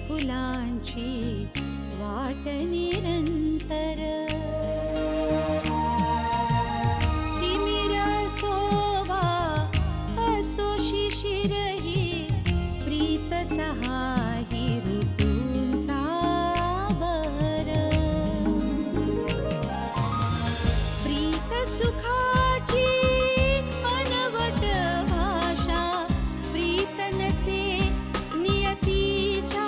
फुलांची वाट निरंतर तिमिर सोवा असो शिशिरही प्रीत सहाही ऋतूंचा बर प्रीत सुखाची अनवट भाषा प्रीत नसे नियतीच्या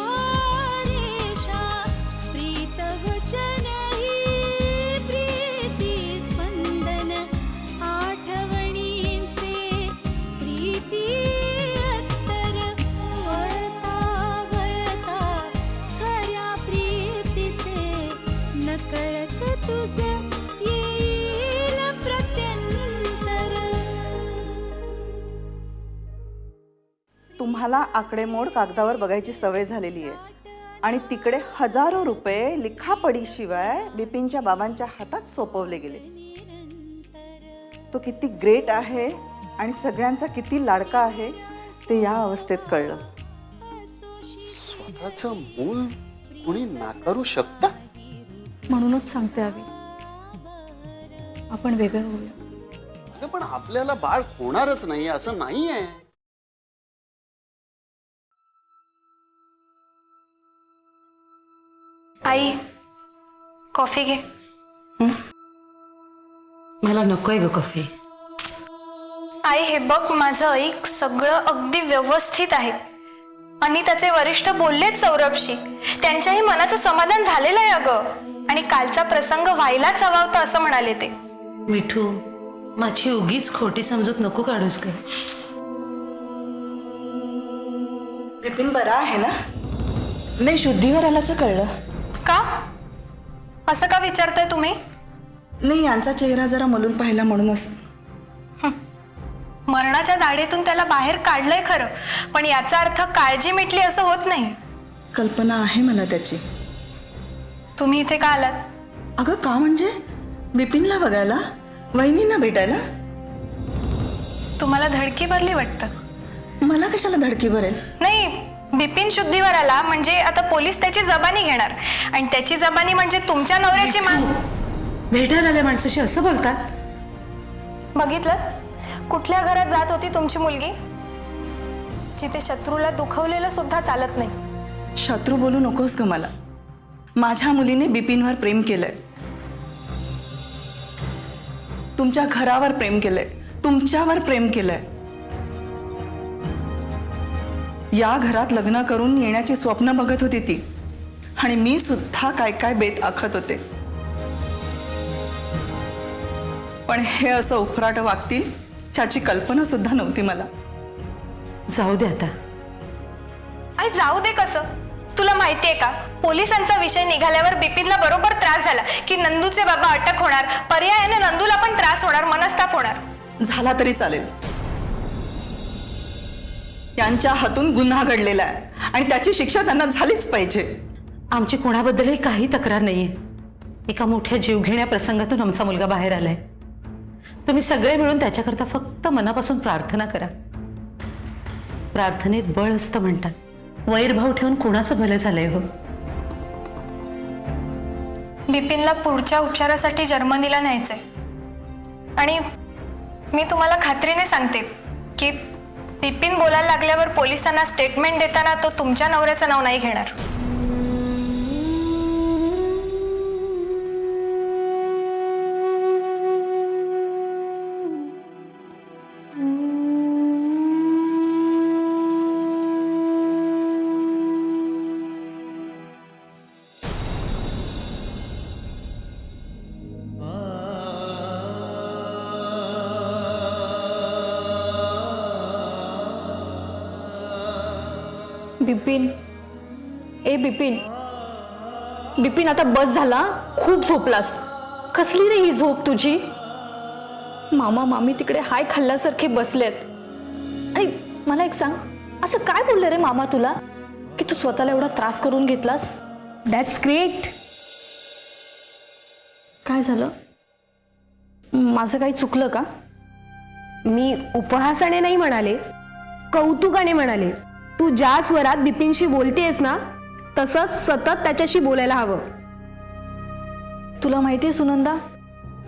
तुम्हाला आकडेमोड कागदावर बघायची सवय झालेली आहे आणि तिकडे हजारो रुपये लिखापडीशिवाय बिपिनच्या बाबांच्या हातात सोपवले गेले। तो किती ग्रेट आहे आणि सगळ्यांचा किती लाडका आहे ते या अवस्थेत कळलं। स्वतःचं मूल कुणी नाकारू शकता? म्हणूनच सांगते आवी, आपण वेगळं होऊया। अगं पण आपल्याला बाळ होणारच नाही असं नाहीये। आई कॉफी घे। मला नकोय ग कॉफी। आई हे बघ माझं ऐक, सगळं अगदी व्यवस्थित आहे आणि त्याचे वरिष्ठ बोललेच सौरभशी, त्यांच्याही मनाचं समाधान झालेलं आहे अगं, आणि कालचा प्रसंग व्हायलाच हवा होता असं म्हणाले ते। मिठू, माझी उगीच खोटी समजूत नको काढूस ग। बिपिन बरा आहे ना? नाही, शुद्धीवर आल्याचं कळलं। का असं का विचारताय तुम्ही? नाही, यांचा चेहरा जरा मलून पाहिला म्हणूनच। मरणाच्या दाढेतून त्याला बाहेर काढलंय खरं, पण याचा अर्थ काळजी मिटली असं होत नाही। कल्पना आहे मला त्याची। तुम्ही इथे का आलात? अगं का म्हणजे बिपिनला बघायला, वहिनींना भेटायला। तुम्हाला धडकी भरली वाटतं। मला कशाला धडकी भरेल? नाही, बिपिन शुद्धीवर आला म्हणजे आता पोलीस त्याची जबानी घेणार, आणि त्याची जबानी म्हणजे तुमच्या नवऱ्याची मान। भेटायला आल्या माणसाशी असं बोलतात? बघितलं कुठल्या घरात जात होती तुमची मुलगी, जिथे शत्रूला दुखवलेलं सुद्धा चालत नाही। शत्रू बोलू नकोस ग मला। माझ्या मुलीने बिपिनवर प्रेम केलंय, तुमच्या घरावर प्रेम केलंय, तुमच्यावर प्रेम केलंय। या घरात लग्न करून येण्याची स्वप्न बघत होती ती, आणि मी सुद्धा काय काय बेत आखत होते, पण हे असं उफराट वागतील त्याची कल्पना सुद्धा नव्हती मला। जाऊ दे आता। आई जाऊ दे कसं? तुला माहितीये का, पोलिसांचा विषय निघाल्यावर बिपिनला बरोबर त्रास झाला की नंदूचे बाबा अटक होणार, पर्यायाने नंदूला पण त्रास होणार, मनस्ताप होणार। झाला तरी चालेल, यांच्या हातून गुन्हा घडलेला आहे आणि त्याची शिक्षा त्यांना झालीच पाहिजे। आमची कोणाबद्दलही काही तक्रार नाहीये। एका मोठ्या जीवघेण्या प्रसंगातून आमचा मुलगा बाहेर आलाय। तुम्ही सगळे मिळून त्याच्याकरता फक्त मनापासून प्रार्थना करा। प्रार्थनेत बळ असतं म्हणतात, वैरभाव ठेवून कोणाचं भलं झालंय हो? बिपिनला पुढच्या उपचारासाठी जर्मनीला न्यायचंय, आणि मी तुम्हाला खात्रीने सांगते की बिपिन बोलायला लागल्यावर पोलिसांना स्टेटमेंट देताना तो तुमच्या नवऱ्याचं नाव नाही घेणार। बिपिन, ए बिपिन, बिपिन आता बस झाला, खूप झोपलास। कसली रे ही झोप तुझी? मामा मामी तिकडे हाय खाल्ल्यासारखे बसलेत. आणि मला एक सांग, असं काय बोलले रे मामा तुला की तू स्वतःला एवढा त्रास करून घेतलास? That's great. काय झालं? माझं काही चुकलं का? मी उपहासाने नाही म्हणाले, कौतुकाने म्हणाले. तू ज्या स्वरात बिपिनशी बोलतेस ना, तसंच सतत त्याच्याशी बोलायला हवं. तुला माहितीये सुनंदा,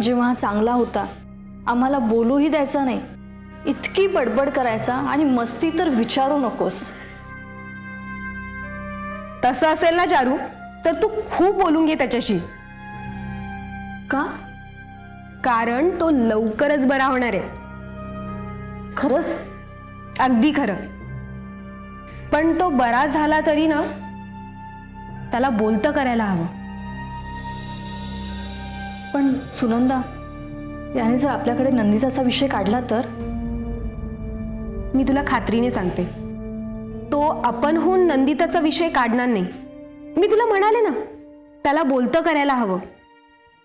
जेव्हा हा चांगला होता आम्हाला बोलूही द्यायचा नाही, इतकी बडबड करायचा आणि मस्ती तर विचारू नकोस. तसं असेल ना चारू, तर तू खूप बोलून घे त्याच्याशी. का? कारण तो लवकरच बरा होणार आहे. खरंच? अगदी खरं. पण तो बरा झाला तरी ना, त्याला बोलतं करायला हवं. पण सुनंदा, याने जर आपल्याकडे नंदिताचा विषय काढला तर? मी तुला खात्रीने सांगते, तो आपणहून नंदिताचा विषय काढणार नाही. मी तुला म्हणाले ना, त्याला बोलतं करायला हवं.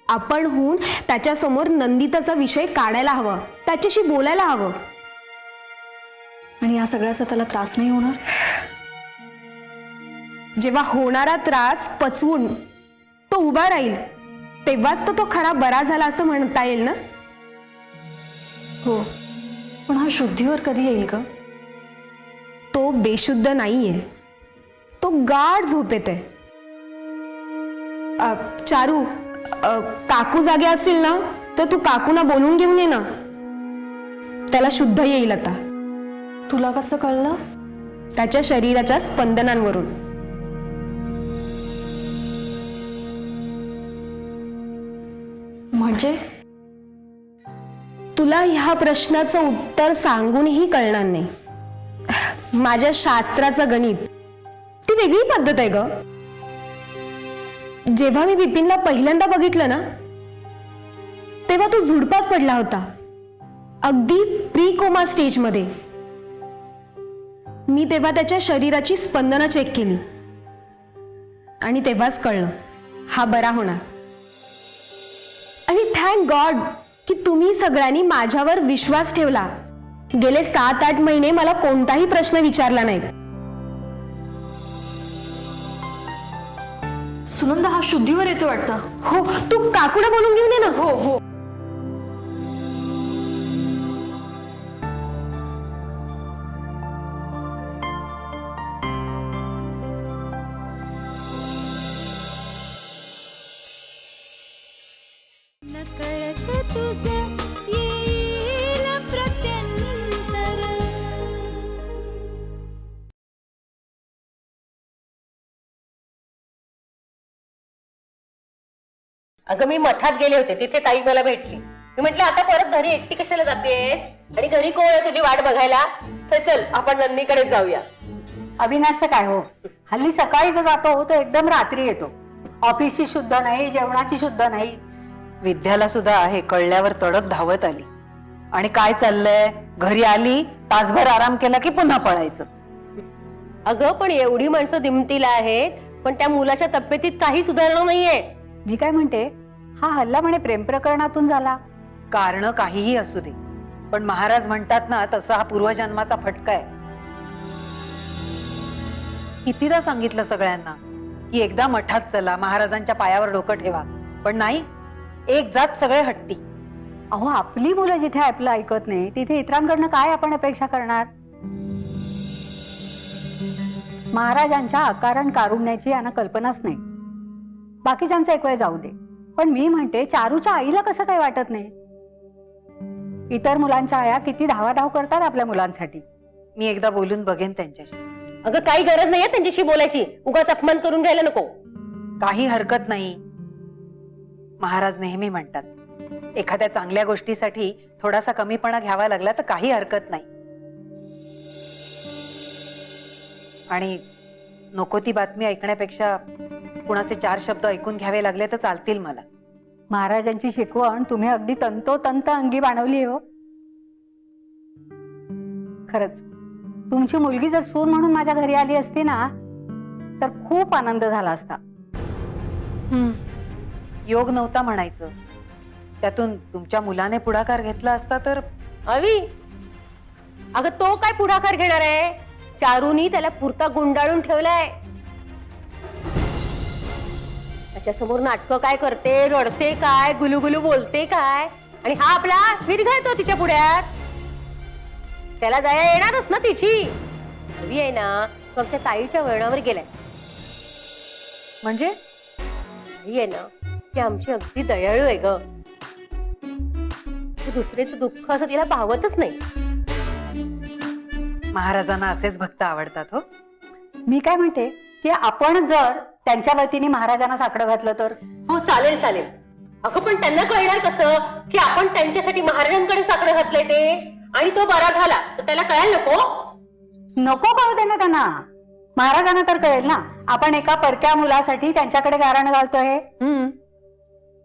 आपणहून त्याच्यासमोर नंदिताचा विषय काढायला हवा, त्याच्याशी बोलायला हवं. आणि या सगळ्याचा त्याला त्रास नाही होणार? जेव्हा होणारा त्रास पचवून तो उभा राहील, तेव्हाच तो खरा बरा झाला असं म्हणता येईल ना. हो, पण हा शुद्धीवर कधी येईल का? तो बेशुद्ध नाहीये, तो गाढ झोपेत आहे. चारू, काकू जागे असतील ना, तर तू काकूना बोलून घेऊन ये ना, त्याला शुद्ध येईल आता. तुला कसं कळलं? त्याच्या शरीराच्या स्पंदनांवरून. म्हणजे तुला ह्या प्रश्नाचं उत्तर सांगूनही कळणार नाही. माझ्या शास्त्राचं गणित ती वेगळी पद्धत आहे ग. जेव्हा मी बिपिनला पहिल्यांदा बघितलं ना, तेव्हा तो झुडपात पडला होता, अगदी प्री कोमा स्टेजमध्ये. मी तेव्हा त्याच्या शरीराची स्पंदनं चेक केली आणि तेव्हाच कळलं हा बरा होणार. आणि थँक गॉड की तुम्ही सगळ्यांनी माझ्यावर विश्वास ठेवला. गेले 7-8 महिने मला कोणताही प्रश्न विचारला नाही. सुनंदा, हा शुद्धीवर येतो वाटतं. हो, तू काकूला बोलून घेऊन ये ना. हो हो. नकळत तुझे येईल प्रत्यंतर. अगं मी मठात गेले होते, तिथे ताई मला भेटली. मी म्हटलं आता परत घरी एकटी कशाला जातेस, आणि घरी कोण आहे तुझी वाट बघायला, तर चल आपण नंदीकडे जाऊया. अविनाश तर काय हो, हल्ली सकाळी जो जातो तो एकदम रात्री येतो. ऑफिसची शुद्ध नाही, जेवणाची शुद्ध नाही. विद्याला सुद्धा आहे, कळल्यावर तडक धावत आली. आणि काय चाललंय, घरी आली, तासभर आराम केला की पुन्हा पळायचं. अगं पण एवढी माणसं दिमतीला आहेत, पण त्या मुलाच्या तब्येतीत काही सुधारणा नाहीये. मी काय म्हणते, हा हल्ला म्हणे प्रेम प्रकरणातून झाला. कारण काहीही असू दे, पण महाराज म्हणतात ना, तसा हा पूर्वजन्माचा फटका आहे. कितीदा सांगितलं सगळ्यांना की एकदा मठात चला, महाराजांच्या पायावर डोकं ठेवा, पण नाही, एक जात सगळे हट्टी. अहो, आपली मुलं जिथे आपलं ऐकत नाही, तिथे इतरांकडनं काय आपण अपेक्षा करणार. महाराजांच्या अकारण कारुण्याची यांना कल्पनाच नाही. बाकीच्यांचं एक वेळ जाऊ दे, पण मी म्हणते चारूच्या आईला कसं काही वाटत नाही. इतर मुलांच्या आया किती धावाधाव करतात आपल्या मुलांसाठी. मी एकदा बोलून बघेन त्यांच्याशी. अगं काही गरज नाहीये त्यांच्याशी बोलायची, उगाच अपमान करून घ्यायला नको. काही हरकत नाही. महाराज नेहमी म्हणतात, एखाद्या चांगल्या गोष्टीसाठी थोडासा कमीपणा घ्यावा लागला तर काही हरकत नाही. आणि नको ती बातमी ऐकण्यापेक्षा कुणाचे 4 शब्द ऐकून घ्यावे लागले तर चालतील मला. महाराजांची शिकवण तुम्ही अगदी तंतोतंत अंगी बाणवली हो. खरंच तुमची मुलगी जर सून म्हणून माझ्या घरी आली असती ना, तर खूप आनंद झाला असता. योग नव्हता म्हणायचं. त्यातून तुमच्या मुलाने पुढाकार घेतला असता तर. अवी, अगं तो काय पुढाकार घेणार आहे? चारूनी त्याला पुरता गुंडाळून ठेवलाय. त्याच्यासमोर नाटकं काय करते, रडते काय, गुलुगुलू बोलते काय, आणि हा आपला विरघळतो तिच्या पुढ्यात. त्याला दया येणारच ना तिची. अवी आहे ना, तो आमच्या ताईच्या वळणावर गेलाय. म्हणजे आई आहे ना, ती आमची अगदी दयाळू आहे ग. दुसऱ्याचं दुःख असं तिला पाहवतच नाही. महाराजांना असेच भक्त आवडतात हो. मी काय म्हणते की आपण जर त्यांच्या वतीने महाराजांना साकडं घातलं तर. हो चालेल चालेल. अगं पण त्यांना कळणार कसं की आपण त्यांच्यासाठी महाराजांकडे साकडं घातलंय ते, आणि तो बरा झाला तर त्याला कळायला नको कळू दे ना त्यांना. महाराजांना तर कळेल ना आपण एका परक्या मुलासाठी त्यांच्याकडे गारण घालतोय.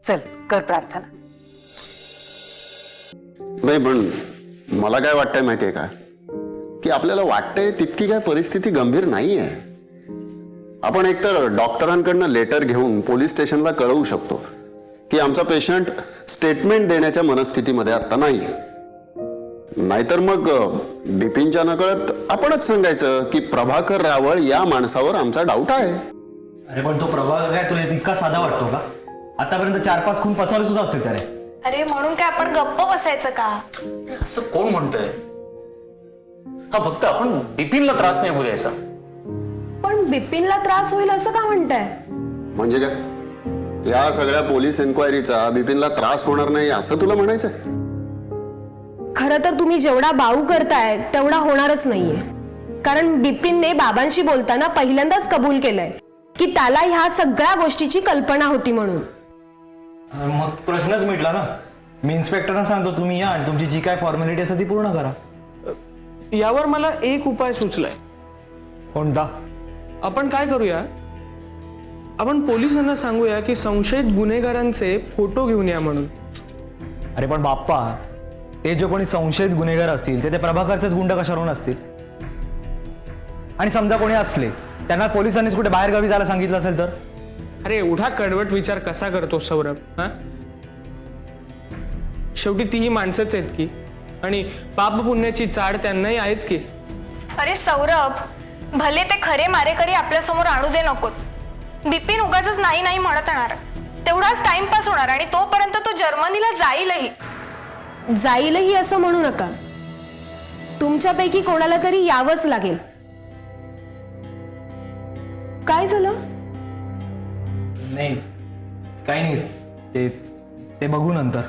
चल कर प्रार्थना. नाही पण मला काय वाटतंय माहितीये का, की आपल्याला वाटतंय तितकी काय परिस्थिती गंभीर नाहीये. आपण एकतर डॉक्टरांकडनं लेटर घेऊन पोलीस स्टेशनला कळवू शकतो की आमचा पेशंट स्टेटमेंट देण्याच्या मनस्थितीमध्ये आता नाही. नाहीतर मग बिपिनच्या नकळत आपणच सांगायचं की प्रभाकर रावळ या माणसावर आमचा डाऊट आहे. अरे पण तो प्रभाकर काय तुला इतका साधा वाटतो का? आतापर्यंत 4-5 खून पचवले सुद्धा असेल त्याने. अरे म्हणून काय आपण गप्प बसायचं का? असं कोण म्हणतंय? हा फक्त आपण बिपिनला त्रास नाही होऊ द्यायचा. पण बिपिनला त्रास होईल असं का म्हणताय? म्हणजे काय या सगळ्या पोलीस एन्क्वायरीचा बिपिनला त्रास होणार नाही असं तुला म्हणायचंय? खरं तर तुम्ही जेवढा बाऊ करताय तेवढा होणारच नाहीये. कारण बिपिनने बाबांशी बोलताना पहिल्यांदाच कबूल केलंय की त्याला ह्या सगळ्या गोष्टीची कल्पना होती म्हणून. मग प्रश्नच मिटला ना. मी इन्स्पेक्टरना सांगतो तुम्ही या आणि तुमची जी काय फॉर्मॅलिटी असेल ती पूर्ण करा. यावर मला एक उपाय सुचलाय. कोणता? आपण काय करूया, आपण पोलिसांना सांगूया की संशयित गुन्हेगारांचे फोटो घेऊन या म्हणून. अरे पण बाप्पा, ते जे कोणी संशयित गुन्हेगार असतील ते प्रभाकरचेच गुंड कशावरून असतील? आणि समजा कोणी असले त्यांना पोलिसांनीच कुठे बाहेर गावी जायला सांगितलं असेल तर? अरे एवढा कडवट विचार कसा करतो सौरभ? हा, शेवटी तीही माणसंच आहेत की, आणि पाप पुण्याची चाड त्यांनाही आहेच की. अरे सौरभ, भले ते खरे मारेकरी आपल्या समोर आणू दे नकोत. बिपिन उगाच नाही नाही म्हणत येणार, तेवढाच टाइमपास होणार, आणि तोपर्यंत तो जर्मनीला जाईलही असं म्हणू नका. तुमच्यापैकी कोणाला तरी यावंच लागेल. काय झालं? नाही काही नाही, ते बघू नंतर.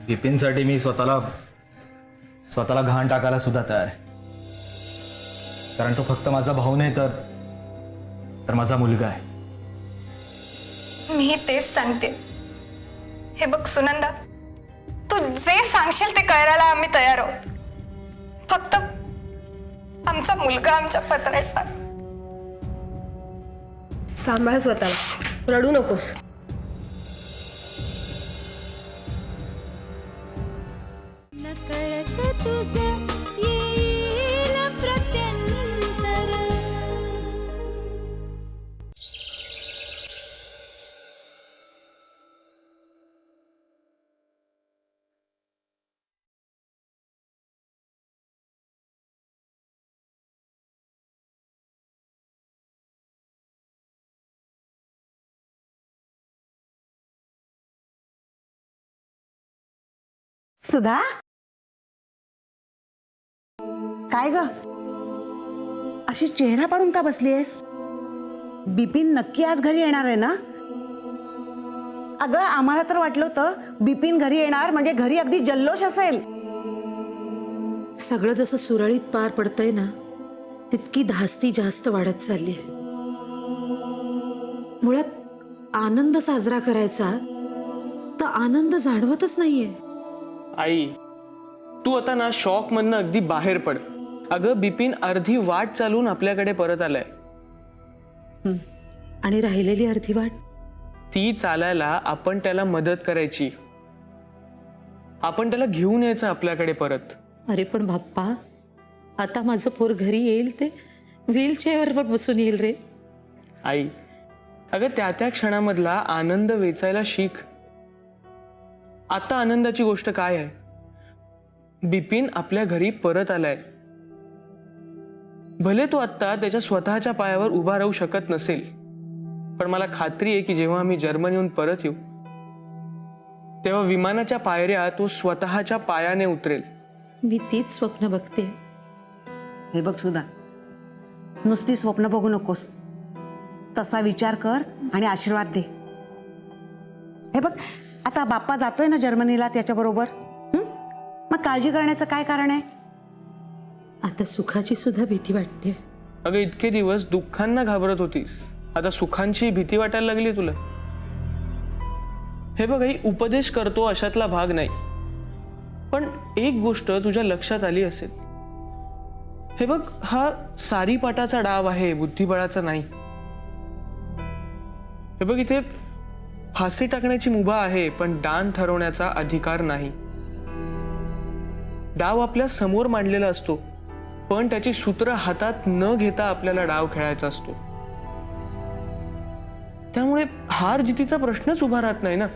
बिपिनसाठी मी स्वतःला घाण टाकायला सुद्धा तयार आहे. कारण तो फक्त माझा भाऊ नाही तर माझा मुलगा आहे. मी तेच सांगते. हे बघ सुनंदा, तू जे सांगशील ते करायला आम्ही तयार आहोत. फक्त आमचा मुलगा आमच्या पत्रात टाक. सांभाळ स्वतःला, रडू नकोस. नकळत तुझं येईल प्रत्यंतर. सुधा, काय ग अशी चेहरा पाडून का बसलीयस? बिपिन नक्की आज घरी येणार आहे ना? अगं आम्हाला तर वाटलं होतं बिपिन घरी येणार म्हणजे घरी अगदी जल्लोष असेल. सगळं जसं सुरळीत पार पडतंय ना, तितकी धास्ती जास्त वाढत चालली आहे. मुळात आनंद साजरा करायचा तर आनंद जाणवतच नाहीये. आई, तू आता ना शॉक मधनं अगदी बाहेर पड. अगं बिपिन अर्धी वाट चालून आपल्याकडे परत आलाय. आणि राहिलेली अर्धी वाट? ती चालायला आपण त्याला मदत करायची. आपण त्याला घेऊन यायचं आपल्याकडे परत. अरे पण बाप्पा, आता माझं पोर घरी येईल ते व्हीलचेअरवर बसून येईल रे. आई, अगं त्या क्षणामधला आनंद वेचायला शिक. आता आनंदाची गोष्ट काय आहे, बिपिन आपल्या घरी परत आलाय. भले तो आत्ता त्याच्या स्वतःच्या पायावर उभा राहू शकत नसेल, पण मला खात्री आहे की जेव्हा आम्ही जर्मनीहून परत येऊ तेव्हा विमानाच्या पायऱ्या तो स्वतःच्या पायाने उतरेल. मी तीच स्वप्न बघते. हे बघ सुधा, नुसती स्वप्न बघू नकोस, तसा विचार कर आणि आशीर्वाद दे. हे बघ, आता बाप्पा जातोय ना जर्मनीला त्याच्याबरोबर, मग काळजी करण्याचं काय कारण आहे? आता सुखाची सुद्धा भीती वाटते. अगं इतके दिवस दुःखांना घाबरत होतीस, आता सुखांची भीती वाटायला लागली तुला. हे बघ, ही उपदेश करतो अशातला भाग नाही, पण एक गोष्ट तुझ्या लक्षात आली असेल. हे बघ, हा सारीपाटाचा डाव आहे, बुद्धिबळाचा नाही. हे बघ, इथे फाशी टाकण्याची मुभा आहे, पण दान ठरवण्याचा अधिकार नाही. डाव आपल्या समोर मांडलेला असतो, पण त्याची सूत्र हातात न घेता आपल्याला डाव खेळायचा असतो. त्यामुळे हार जितीचा प्रश्नच उभा राहत नाही ना.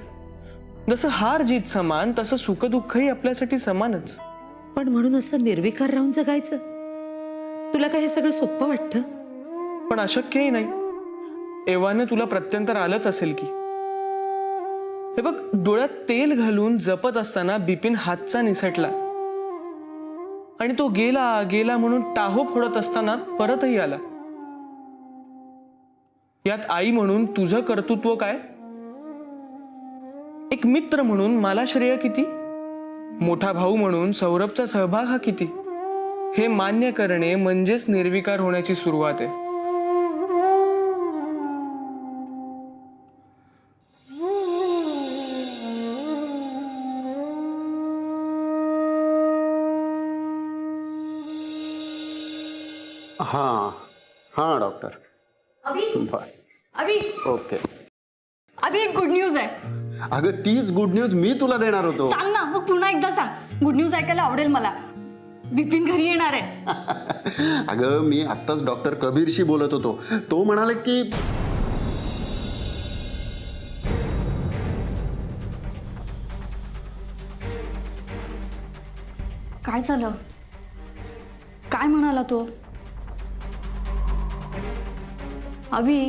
जसं हार जीत समान, तसं सुखदुःखही आपल्यासाठी समानच. पण म्हणून असं निर्विकार राहून जगायचं, तुला काय हे सगळं सोपं वाटतं? पण अशक्यही नाही. एव्हाने तुला प्रत्यंतर आलंच असेल की. हे बघ, डोळ्यात तेल घालून जपत असताना बिपिन हातचा निसटला आणि तो गेला गेला म्हणून टाहो फोडत असताना परतही आला. यात आई म्हणून तुझं कर्तृत्व काय, एक मित्र म्हणून मला श्रेय किती, मोठा भाऊ म्हणून सौरभचा सहभाग हा किती, हे मान्य करणे म्हणजेच निर्विकार होण्याची सुरुवात आहे. हां हां डॉक्टर. बर, अभि ओके. अभि एक गुड न्यूज आहे. अगं तीच गुड न्यूज मी तुला देणार होतो. सांग ना, मग पुन्हा एकदा सांग. गुड न्यूज ऐकायला आवडेल मला. बिपिन घरी येणार आहे. अगं मी आत्ताच डॉक्टर कबीरशी बोलत होतो. तो म्हणाले की काय झालं? काय म्हणाला तो? अभि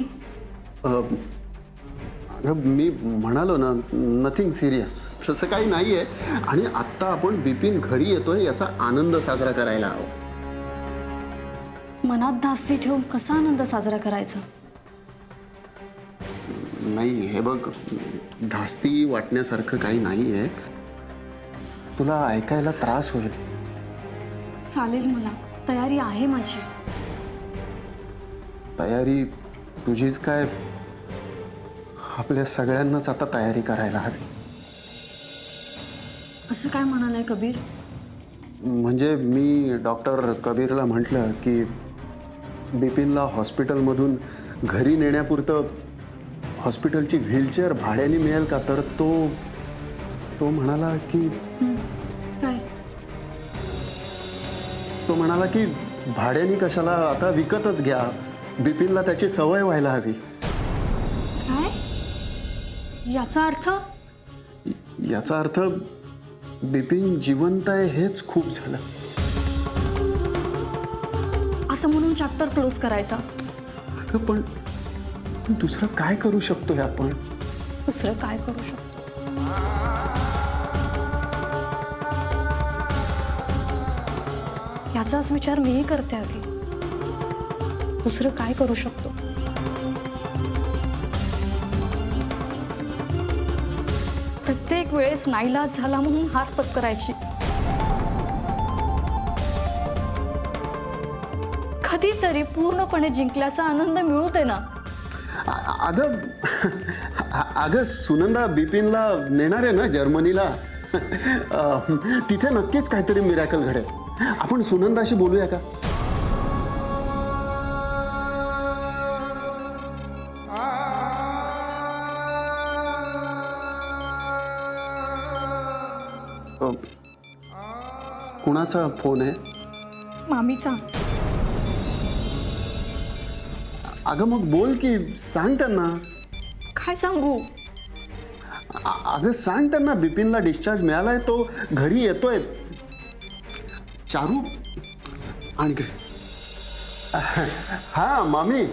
अगं मी म्हणालो ना, नथिंग सिरियस, तसं काही नाही आहे. आणि आत्ता आपण बिपिन घरी येतोय याचा आनंद साजरा करायला हवा. मनात धास्ती ठेवून कसा आनंद साजरा करायचा? नाही, हे बघ, धास्ती वाटण्यासारखं काही नाही आहे. तुला ऐकायला त्रास होईल. चालेल, मला तयारी आहे माझी. तयारी तुझीच काय, आपल्या सगळ्यांनाच आता तयारी करायला हवी. असं काय म्हणालाय कबीर? म्हणजे मी डॉक्टर कबीरला म्हटलं की बिपिनला हॉस्पिटलमधून घरी नेण्यापुरतं हॉस्पिटलची व्हीलचेअर भाड्याने मिळेल का? तर तो म्हणाला की काय? तो म्हणाला की भाड्याने कशाला, आता विकतच घ्या. बिपिनला त्याची सवय व्हायला हवी. काय? याचा अर्थ बिपिन जिवंत आहे हेच खूप झालं. असं म्हणून चॅप्टर क्लोज करायचा? अगं पण दुसरं काय करू शकतोय आपण? दुसरं काय करू शकतो? याचाच विचार मीही करते अभि. दुसरं काय करू शकतो? प्रत्येक वेळेस नाईलाज झाला म्हणून हात पत्करायची. कधीतरी पूर्णपणे जिंकल्याचा आनंद मिळू दे ना. अगं सुनंदा, बिपिनला नेणार आहे ना जर्मनीला. तिथे नक्कीच काहीतरी मिरॅकल घडेल. आपण सुनंदाशी बोलूया का? कुणाचा फोन आहे? मामीचा. अगं मग बोल की, सांग त्यांना. काय सांगू? अगं सांग त्यांना बिपिनला डिस्चार्ज मिळालाय, तो घरी येतोय. चारू आणि हा मामी,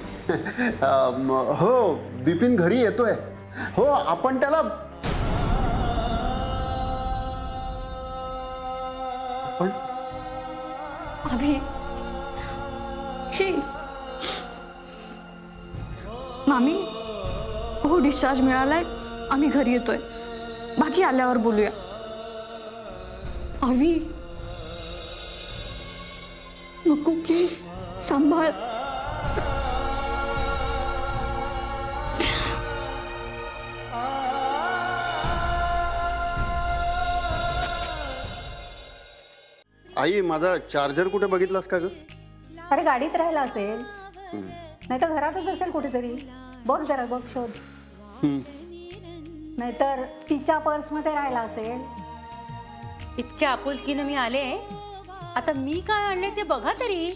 हो बिपिन घरी येतोय. हो आपण त्याला अभि हे मामी, हो डिस्चार्ज मिळालाय, आम्ही घरी येतोय, बाकी आल्यावर बोलूया. अभि नको प्लीज, सांभाळ. आई माझा चार्जर कुठे बघितलास का ग? अरे गाडीत राहिला असेल, नाही तर घरातच असेल कुठेतरी. बघ जरा, बघ शोध. नाहीतर तिच्या पर्समध्ये राहिला असेल. इतक्या आपुलकीनं मी आले, आता मी काय आणले ते बघा तरी.